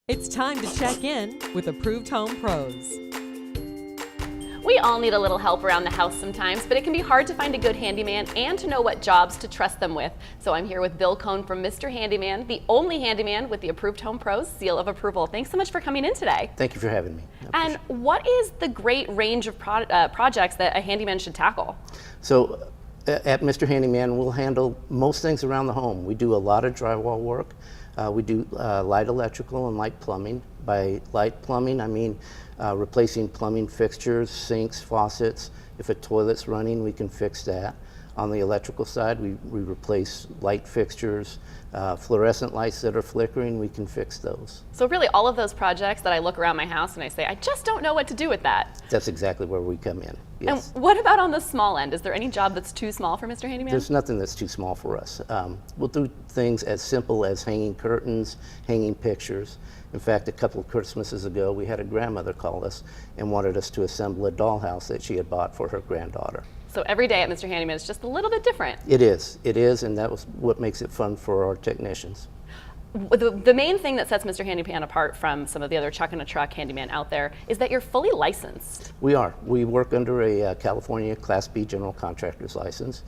It's time to check in with Approved Home Pros. We all need a little help around the house sometimes, but it can be hard to find a good handyman and to know what jobs to trust them with. So I'm here with Bill Cohn from Mr. Handyman, the only handyman with the Approved Home Pros seal of approval. Thanks so much for coming in today. Thank you for having me. And what is the great range of projects that a handyman should tackle? So at Mr. Handyman, we'll handle most things around the home. We do a lot of drywall work. We do light electrical and light plumbing. By light plumbing, I mean replacing plumbing fixtures, sinks, faucets. If a toilet's running, we can fix that. On the electrical side, we replace light fixtures, fluorescent lights that are flickering, we can fix those. So really all of those projects that I look around my house and I say, I just don't know what to do with that. That's exactly where we come in, yes. And what about on the small end? Is there any job that's too small for Mr. Handyman? There's nothing that's too small for us. We'll do things as simple as hanging curtains, hanging pictures. In fact, a couple of Christmases ago, we had a grandmother call us and wanted us to assemble a dollhouse that she had bought for her granddaughter. So every day at Mr. Handyman is just a little bit different. It is, and that was what makes it fun for our technicians. The main thing that sets Mr. Handyman apart from some of the other truck in a truck handyman out there is that you're fully licensed. We are. We work under a California Class B general contractor's license.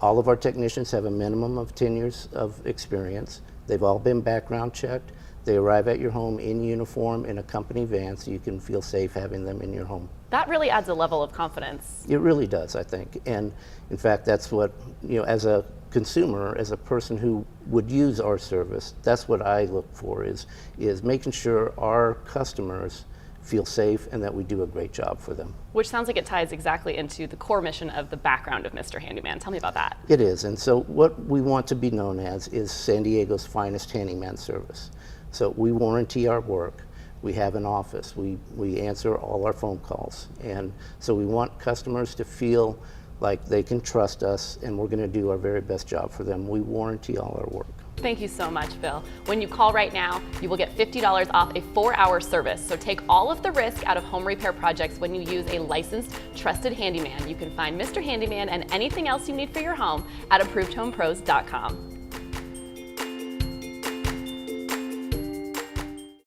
All of our technicians have a minimum of 10 years of experience. They've all been background checked. They arrive at your home in uniform in a company van, so you can feel safe having them in your home. That really adds a level of confidence. It really does, I think. And in fact, that's what, as a consumer, as a person who would use our service, that's what I look for is making sure our customers feel safe and that we do a great job for them. Which sounds like it ties exactly into the core mission of the background of Mr. Handyman. Tell me about that. It is, and so what we want to be known as is San Diego's finest handyman service. So we warranty our work. We have an office. We answer all our phone calls. And so we want customers to feel like they can trust us and we're going to do our very best job for them. We warranty all our work. Thank you so much, Bill. When you call right now, you will get $50 off a 4-hour service. So take all of the risk out of home repair projects when you use a licensed, trusted handyman. You can find Mr. Handyman and anything else you need for your home at ApprovedHomePros.com.